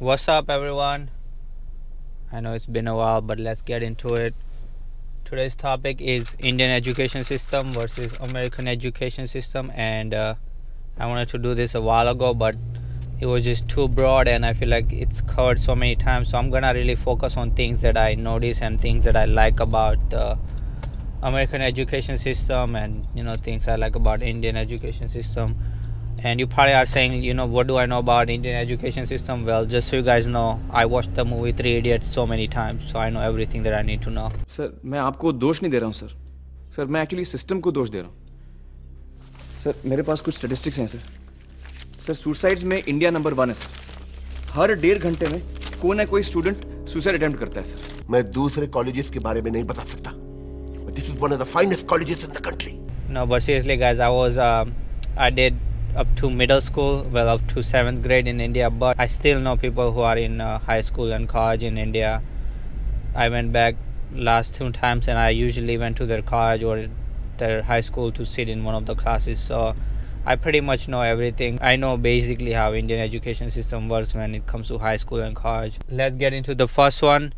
What's up, everyone? I know it's been a while, but let's get into it. Today's topic is Indian education system versus American education system, and I wanted to do this a while ago, but it was just too broad and I feel like it's covered so many times, so I'm gonna really focus on things that I notice and things that I like about the American education system, and things I like about Indian education system. And you probably are saying, what do I know about Indian education system? Well, just so you guys know, I watched the movie Three Idiots so many times, so I know everything that I need to know. Sir, मैं आपको दोष नहीं दे रहा हूँ sir. Sir, मैं actually system को दोष दे रहा हूँ. सर, मेरे पास कुछ स्टैटिस्टिक्स हैं सर. सर, सुसाइड्स में इंडिया नंबर 1 है सर. हर 1.5 घंटे में कोई ना कोई स्टूडेंट सुसाइड अटेम्प्ट करता है सर. मैं दूसरे कॉलेजेस के बारे में नहीं बता सकता. This is one of the finest colleges in the country. No, but seriously, guys, I did up to middle school, well, up to 7th grade in India, but I still know people who are in high school and college in India. I went back last 2 times and I usually went to their college or their high school to sit in one of the classes, so I pretty much know everything. I know basically how Indian education system works when it comes to high school and college. Let's get into the first one.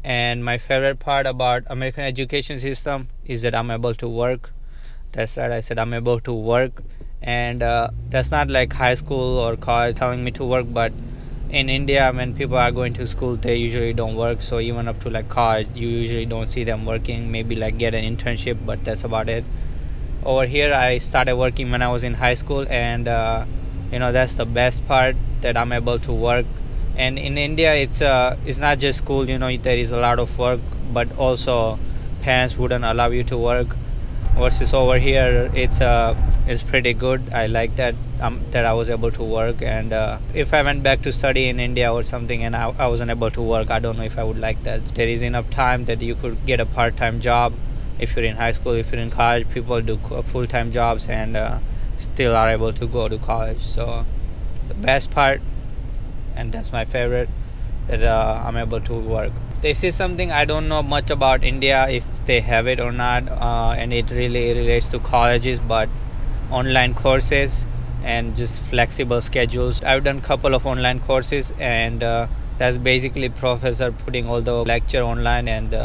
And my favorite part about American education system is that I'm able to work. That's right, I said I'm able to work. And that's not like high school or college telling me to work, but in India when people are going to school they usually don't work, so even up to like college you usually don't see them working, maybe like get an internship, but that's about it. Over here I started working when I was in high school, and that's the best part, that I'm able to work. And in India it's not just school, there is a lot of work, but also parents wouldn't allow you to work, versus over here it's pretty good. I like that I was able to work, and if I went back to study in India or something and I wasn't able to work, I don't know if I would like that. There is enough time that you could get a part-time job. If you're in high school, if you're in college, people do full-time jobs and still are able to go to college. So the best part, and that's my favorite, that I'm able to work. This is something I don't know much about India, if they have it or not, and it really relates to colleges, but online courses and just flexible schedules. I've done a couple of online courses, and that's basically professor putting all the lecture online, and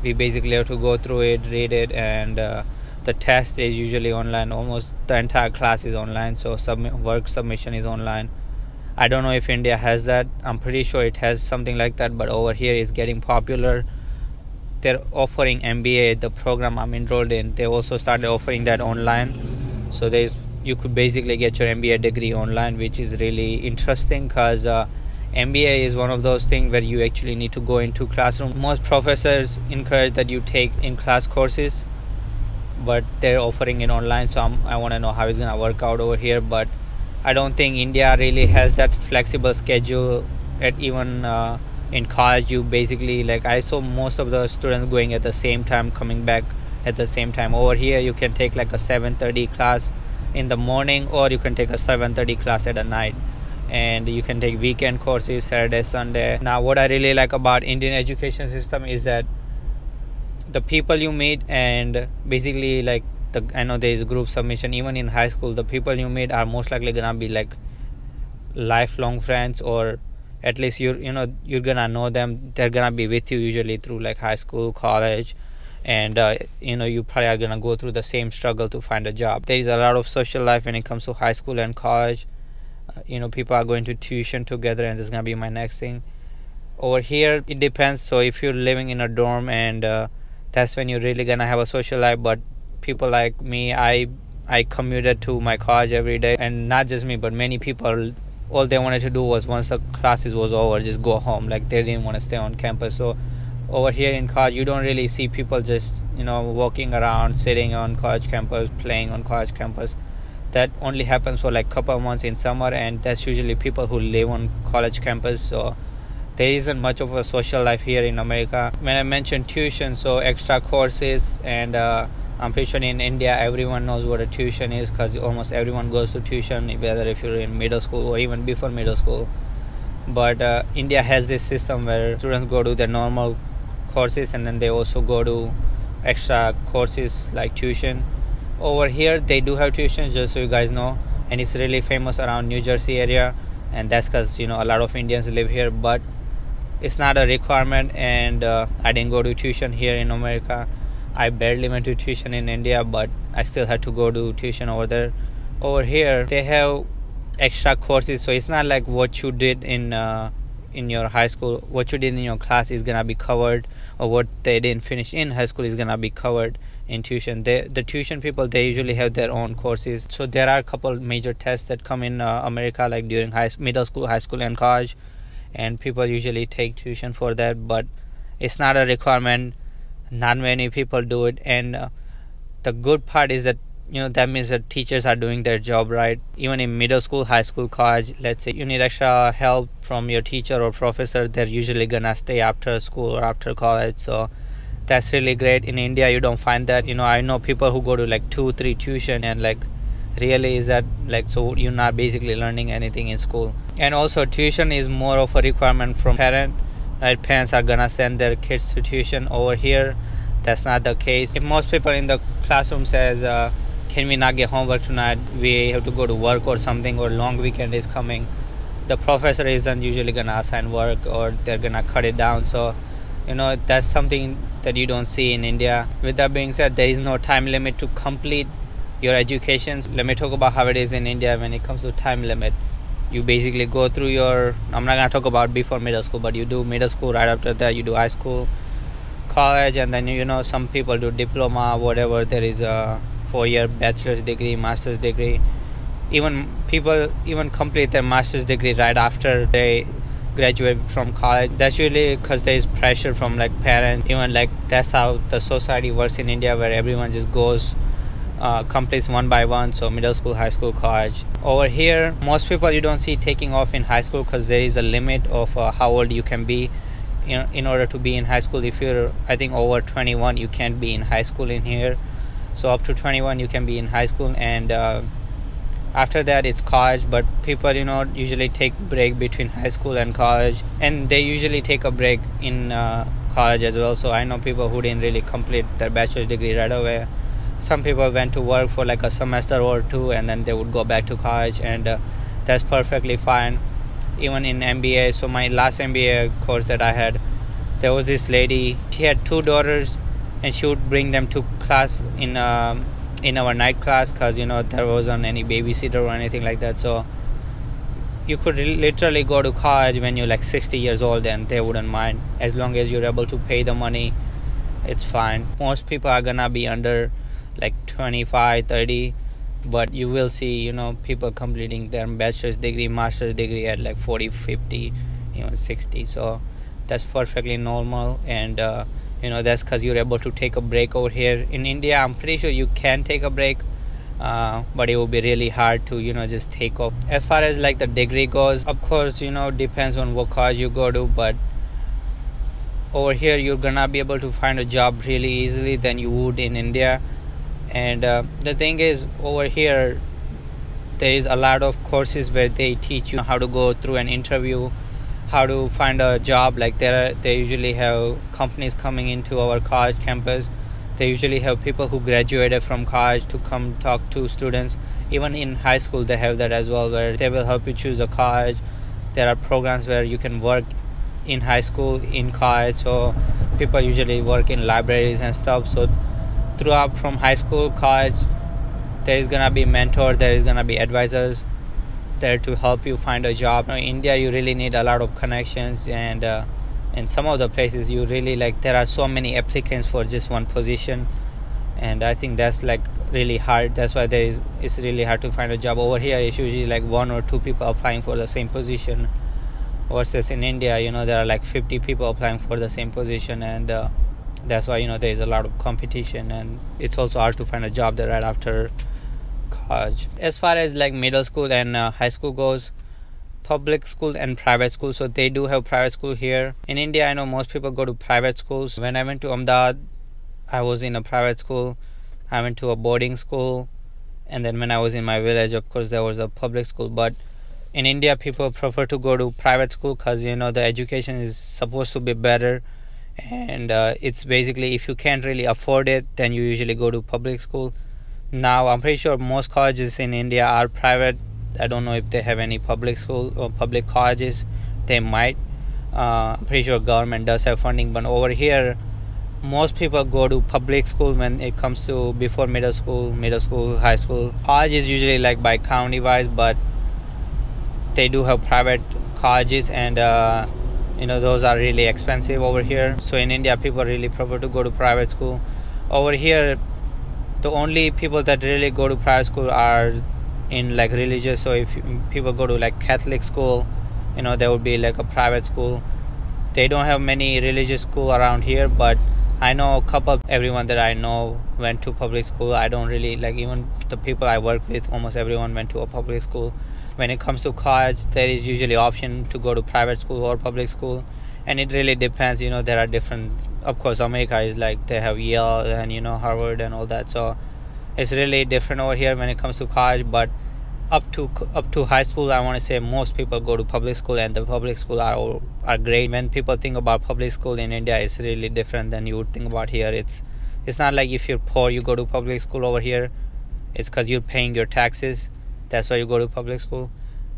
we basically have to go through it, read it, and the test is usually online. Almost the entire class is online, so work submission is online. I don't know if India has that. I'm pretty sure it has something like that, but over here it's getting popular. They're offering MBA, the program I'm enrolled in. They also started offering that online, so you could basically get your MBA degree online, which is really interesting, because MBA is one of those things where you actually need to go into classroom. Most professors encourage that you take in-class courses, but they're offering it online, so I want to know how it's gonna work out over here. But I don't think India really has that flexible schedule. At even in college, you basically, like, I saw most of the students going at the same time, coming back at the same time. Over here you can take like a 7:30 class in the morning, or you can take a 7:30 class at night, and you can take weekend courses, Saturday, Sunday. Now what I really like about Indian education system is that the people you meet, and basically like I know there is group submission. Even in high school, the people you meet are most likely gonna be like lifelong friends, or at least you're gonna know them. They're gonna be with you usually through like high school, college, and you probably are gonna go through the same struggle to find a job. There is a lot of social life when it comes to high school and college. People are going to tuition together, and this is gonna be my next thing. Over here it depends. So if you're living in a dorm, and that's when you're really gonna have a social life. But people like me, I commuted to my college every day, and not just me, but many people, all they wanted to do was, once the classes was over, just go home. Like, they didn't want to stay on campus. So over here in college you don't really see people just walking around, sitting on college campus, playing on college campus. That only happens for like couple of months in summer, and that's usually people who live on college campus. So there isn't much of a social life here in America. When I mentioned tuition, so extra courses, and I'm pretty sure in India everyone knows what a tuition is, because almost everyone goes to tuition, whether if you're in middle school or even before middle school. But India has this system where students go to their normal courses, and then they also go to extra courses like tuition. Over here they do have tuition, just so you guys know, and it's really famous around New Jersey area. and that's because a lot of Indians live here, but it's not a requirement. And I didn't go to tuition here in America. I barely went to tuition in India, but I still had to go to tuition over there. Over here they have extra courses, so it's not like what you did in your high school, what you did in your class is gonna be covered, or what they didn't finish in high school is gonna be covered in tuition. The tuition people, they usually have their own courses. So there are a couple major tests that come in America, like during middle school, high school, and college, and people usually take tuition for that, but it's not a requirement. Not many people do it, and the good part is that that means that teachers are doing their job right. Even in middle school, high school, college, let's say you need extra help from your teacher or professor, they're usually gonna stay after school or after college. So that's really great. In India you don't find that. I know people who go to like 2-3 tuition, and like, really, is that like, so you're not basically learning anything in school? And also tuition is more of a requirement from parents, right? Parents are gonna send their kids to tuition. Over here that's not the case. If most people in the classroom says can we not get homework tonight, we have to go to work or something, or long weekend is coming, the professor isn't usually gonna assign work, or they're gonna cut it down. So that's something that you don't see in India. With that being said, there is no time limit to complete your education. Let me talk about how it is in India when it comes to time limit. You basically go through I'm not gonna talk about before middle school, but you do middle school, right after that you do high school, college, and then some people do diploma, whatever. There is a 4-year bachelor's degree, master's degree. Even people complete their master's degree right after they graduate from college. That's usually because there is pressure from like parents. Even like that's how the society works in India, where everyone just goes completes one by one. So middle school, high school, college. Over here most people you don't see taking off in high school, because there is a limit of how old you can be in order to be in high school. If you're, I think, over 21, you can't be in high school in here. So up to 21 you can be in high school, and after that it's college. But people usually take break between high school and college, and they usually take a break in college as well. So I know people who didn't really complete their bachelor's degree right away. Some people went to work for like a semester or two, and then they would go back to college, and that's perfectly fine. Even in MBA, so my last MBA course that I had, there was this lady, she had 2 daughters, and she would bring them to class in our night class, because there wasn't any babysitter or anything like that. So you could literally go to college when you're like 60 years old, and they wouldn't mind, as long as you're able to pay the money. It's fine. Most people are gonna be under like 25, 30, but you will see people completing their bachelor's degree, master's degree at like 40, 50, even 60. So that's perfectly normal, and that's because you're able to take a break. Over here in India, I'm pretty sure you can take a break, but it will be really hard to just take off. As far as like the degree goes, of course depends on what college you go to, but over here you're gonna be able to find a job really easily than you would in India. And the thing is, over here there is a lot of courses where they teach you how to go through an interview, how to find a job. Like they usually have companies coming into our college campus. They usually have people who graduated from college to come talk to students. Even in high school they have that as well, where they will help you choose a college. There are programs where you can work in high school, in college. So people usually work in libraries and stuff. So throughout from high school, college, there is gonna be mentor, there is gonna be advisors there to help you find a job. In India you really need a lot of connections, and in some of the places you really there are so many applicants for just one position, and I think that's like really hard. That's why it's really hard to find a job. Over here it's usually like 1 or 2 people applying for the same position, versus in India there are like 50 people applying for the same position, and that's why there is a lot of competition, and it's also hard to find a job there right after college. As far as like middle school and high school goes, public school and private school, so they do have private school here. In India I know most people go to private schools. When I went to Ahmedabad, I was in a private school. I went to a boarding school, and then when I was in my village, of course, there was a public school. But in India people prefer to go to private school because the education is supposed to be better, and it's basically, if you can't really afford it, then you usually go to public school. Now I'm pretty sure most colleges in India are private, I don't know if they have any public school or public colleges. They might. I'm pretty sure government does have funding, but over here most people go to public school when it comes to before middle school, high school. College is usually like by county wise, but they do have private colleges, and those are really expensive over here. So in India, people really prefer to go to private school. Over here, the only people that really go to private school are in like religious. So if people go to like Catholic school, there would be like a private school. They don't have many religious school around here, but I know a couple. Everyone that I know went to public school. I don't really like, even the people I work with, almost everyone went to a public school. When it comes to college, there is usually option to go to private school or public school, and it really depends. There are different. Of course, America is like, they have Yale and Harvard and all that, so it's really different over here when it comes to college. But up to high school, I want to say most people go to public school, and the public school are great. When people think about public school in India, it's really different than you would think about here. It's not like if you're poor you go to public school over here. It's because you're paying your taxes. That's why you go to public school.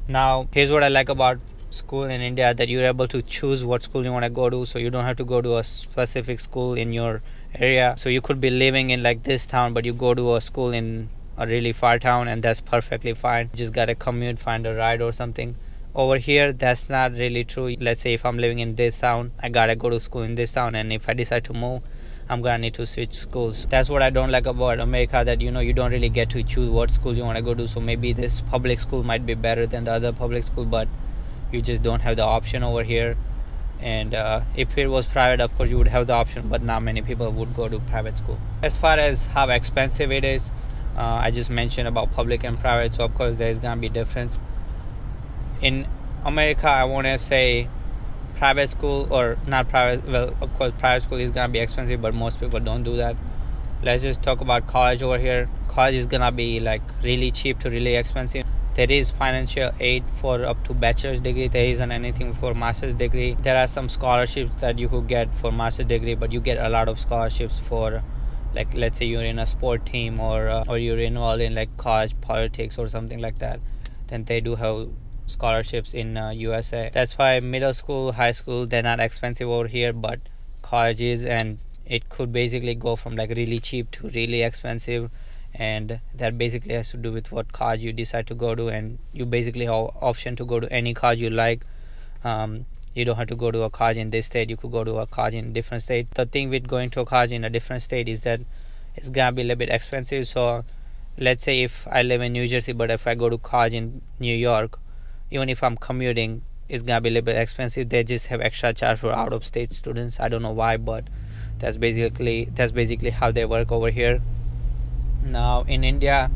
Now here's what I like about school in India, that you're able to choose what school you want to go to, so you don't have to go to a specific school in your area. So you could be living in like this town, but you go to a school in a really far town, and that's perfectly fine. You just gotta commute, find a ride or something. Over here, that's not really true. Let's say if I'm living in this town, I gotta go to school in this town, and if I decide to move, I'm gonna need to switch schools. That's what I don't like about America, that you don't really get to choose what school you want to go to. So maybe this public school might be better than the other public school, but you just don't have the option over here. And if it was private, of course you would have the option, but not many people would go to private school. As far as how expensive it is, I just mentioned about public and private, so of course there's gonna be difference. In America, I want to say private school, or not private, well, of course private school is gonna be expensive, but most people don't do that. Let's just talk about college over here. College is gonna be like really cheap to really expensive. There is financial aid for up to bachelor's degree. There isn't anything for master's degree. There are some scholarships that you could get for master's degree, but you get a lot of scholarships for, like, let's say you're in a sport team, or you're involved in like college politics or something like that. Then they do have scholarships in USA. That's why middle school, high school, they're not expensive over here, but colleges, and it could basically go from like really cheap to really expensive, and that basically has to do with what college you decide to go to. And you basically have option to go to any college you like. You don't have to go to a college in this state. You could go to a college in a different state. The thing with going to a college in a different state is that it's gonna be a little bit expensive. So let's say if I live in New Jersey, but if I go to college in New York, even if I'm commuting, it's gonna be a little bit expensive. They just have extra charge for out of state students. I don't know why, but that's basically how they work over here. Now in India,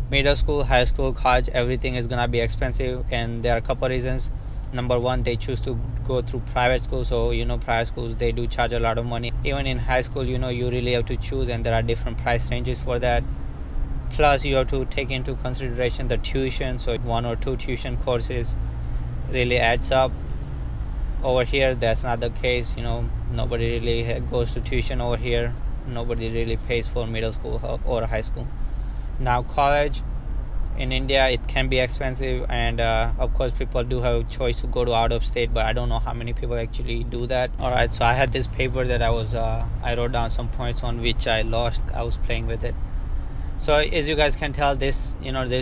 middle school, high school, college, everything is gonna be expensive, and there are a couple reasons. Number one, they choose to go through private school, so private schools, they do charge a lot of money. Even in high school, you really have to choose, and there are different price ranges for that. Plus you have to take into consideration the tuition, so 1 or 2 tuition courses really adds up. Over here, that's not the case. Nobody really goes to tuition over here. Nobody really pays for middle school or high school. Now college in India, it can be expensive, and of course people do have a choice to go to out of state, but I don't know how many people actually do that. Alright, so I had this paper that I wrote down some points on, which I lost. I was playing with it. So as you guys can tell, this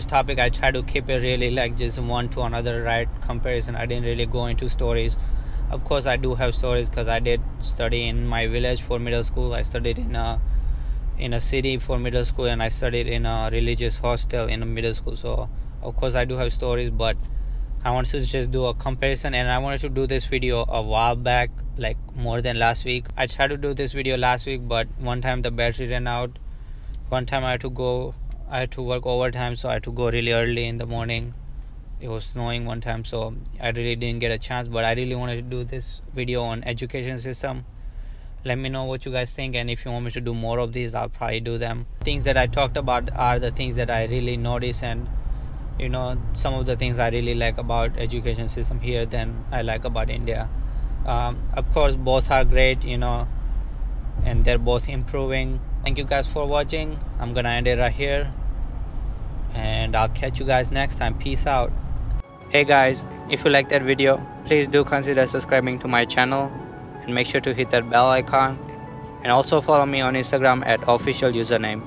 topic, I try to keep it really like just one to another, right, comparison. I didn't really go into stories. Of course I do have stories, because I did study in my village for middle school. I studied in a city for middle school, and I studied in a religious hostel in a middle school. So of course I do have stories, but I wanted to just do a comparison, and I wanted to do this video a while back, like more than last week. I tried to do this video last week, but one time the battery ran out. One time I had to work overtime, so I had to go really early in the morning. It was snowing one time, so I really didn't get a chance, but I really wanted to do this video on education system. Let me know what you guys think, and if you want me to do more of these, I'll probably do them. Things that I talked about are the things that I really notice, and some of the things I really like about education system here than I like about India. Of course both are great, and they're both improving. Thank you guys for watching. I'm gonna end it right here. and I'll catch you guys next time. Peace out. Hey guys, if you like that video, please do consider subscribing to my channel and make sure to hit that bell icon, and also follow me on Instagram at officialusername.